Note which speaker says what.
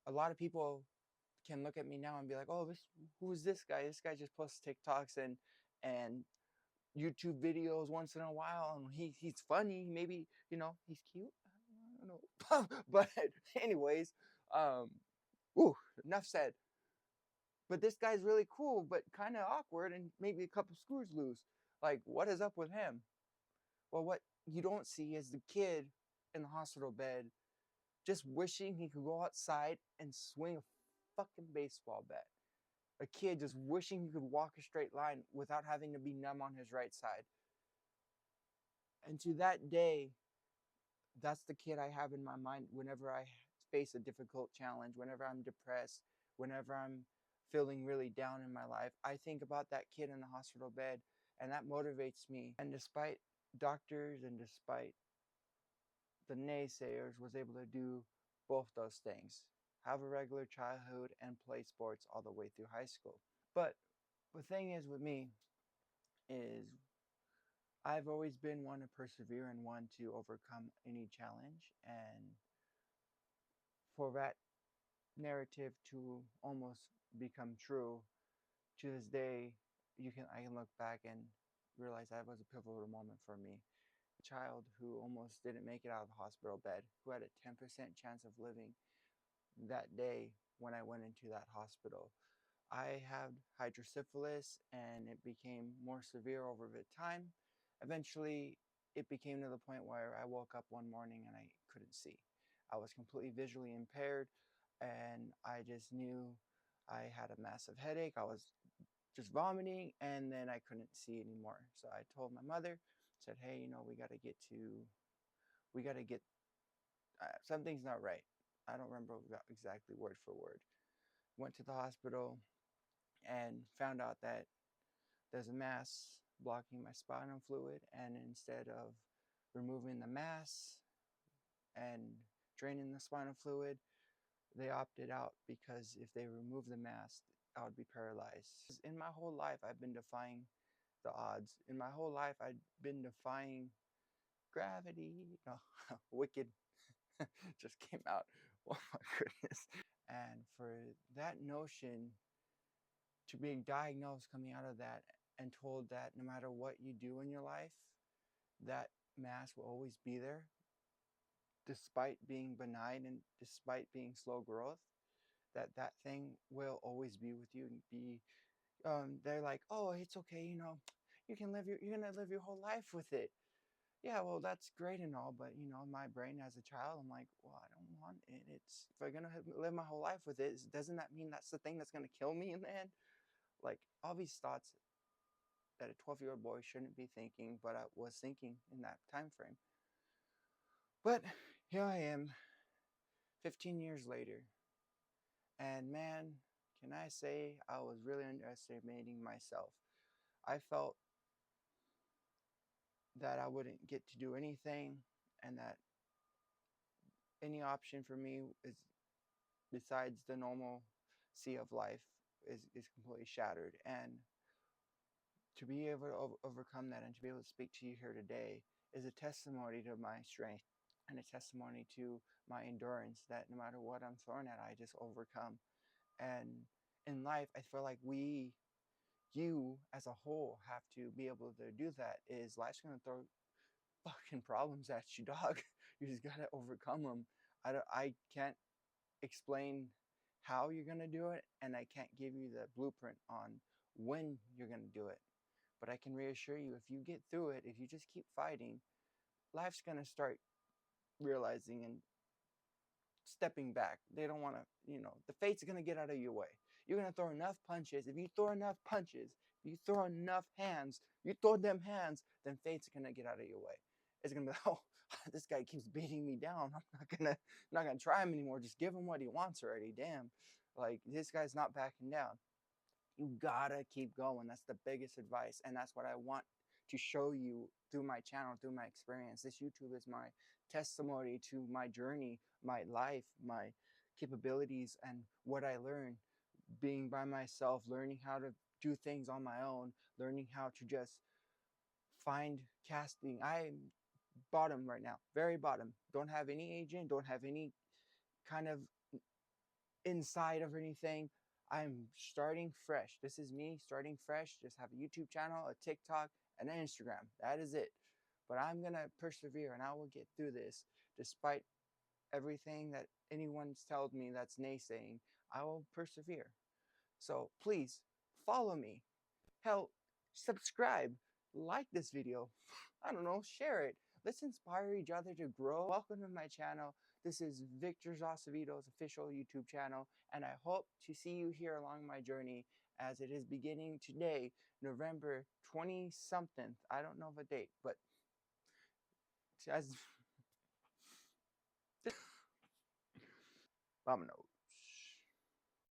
Speaker 1: A lot of people can look at me now and be like, "Oh, who is this guy? This guy just posts TikToks and YouTube videos once in a while, and he's funny. Maybe he's cute. I don't know." But anyways, um, ooh, enough said. But this guy's really cool, but kind of awkward, and maybe a couple screws loose. Like, what is up with him? Well, what you don't see is the kid in the hospital bed just wishing he could go outside and swing a fucking baseball bat. A kid just wishing he could walk a straight line without having to be numb on his right side. And to that day, that's the kid I have in my mind whenever I face a difficult challenge, whenever I'm depressed, whenever I'm feeling really down in my life. I think about that kid in the hospital bed, and that motivates me. And despite doctors and despite the naysayers, was able to do both those things. Have a regular childhood and play sports all the way through high school. But the thing is with me is I've always been one to persevere and one to overcome any challenge. And for that narrative to almost become true, to this day, I can look back and realize that was a pivotal moment for me. A child who almost didn't make it out of the hospital bed, who had a 10% chance of living that day when I went into that hospital. I had hydrocephalus and it became more severe over the time. Eventually, it became to the point where I woke up one morning and I couldn't see. I was completely visually impaired and I just knew I had a massive headache. I was just vomiting and then I couldn't see anymore. So I told my mother, said, "Hey, we got to get, something's not right." I don't remember exactly word for word. Went to the hospital and found out that there's a mass blocking my spinal fluid, and instead of removing the mass and draining the spinal fluid, they opted out because if they remove the mass, I would be paralyzed. In my whole life, I've been defying the odds. In my whole life, I've been defying gravity. No, wicked just came out. Oh my goodness. And for that notion to being diagnosed coming out of that and told that no matter what you do in your life, that mass will always be there, despite being benign and despite being slow growth, that thing will always be with you and be, they're like, "Oh, it's okay, you're gonna live your whole life with it." Yeah, well, that's great and all, but my brain as a child, I'm like, well, I don't want it. It's if I'm gonna live my whole life with it, doesn't that mean that's the thing that's gonna kill me in the end? Like all these thoughts that a 12-year-old boy shouldn't be thinking, but I was thinking in that time frame. But here I am, 15 years later, and man, can I say I was really underestimating myself. I felt that I wouldn't get to do anything, and that any option for me is besides the normal sea of life is completely shattered. And to be able to overcome that and to be able to speak to you here today is a testimony to my strength and a testimony to my endurance, that no matter what I'm thrown at, I just overcome. And in life, I feel like you as a whole have to be able to do that. Is life's going to throw fucking problems at you, dog. You just got to overcome them. I can't explain how you're going to do it, and I can't give you the blueprint on when you're going to do it. But I can reassure you, if you get through it, if you just keep fighting, life's going to start realizing and stepping back. They don't want to, the fate's going to get out of your way. You're going to throw enough punches. If you throw enough punches, if you throw enough hands, you throw them hands, then fate's going to get out of your way. It's going to be, oh, this guy keeps beating me down. I'm not going to try him anymore. Just give him what he wants already. Damn. Like, this guy's not backing down. You gotta keep going. That's the biggest advice. And that's what I want to show you through my channel, through my experience. This YouTube is my testimony to my journey, my life, my capabilities, and what I learned being by myself, learning how to do things on my own, learning how to just find casting. I'm bottom right now, very bottom. Don't have any agent, don't have any kind of inside of anything. I'm starting fresh. This is me starting fresh. Just have a YouTube channel, a TikTok, and an Instagram. That is it. But I'm going to persevere and I will get through this despite everything that anyone's told me that's naysaying. I will persevere. So please follow me. Hell, subscribe, like this video. I don't know, share it. Let's inspire each other to grow. Welcome to my channel. This is Victor Zosavito's official YouTube channel, and I hope to see you here along my journey as it is beginning today, November 20-something. I don't know the date, but as Domino.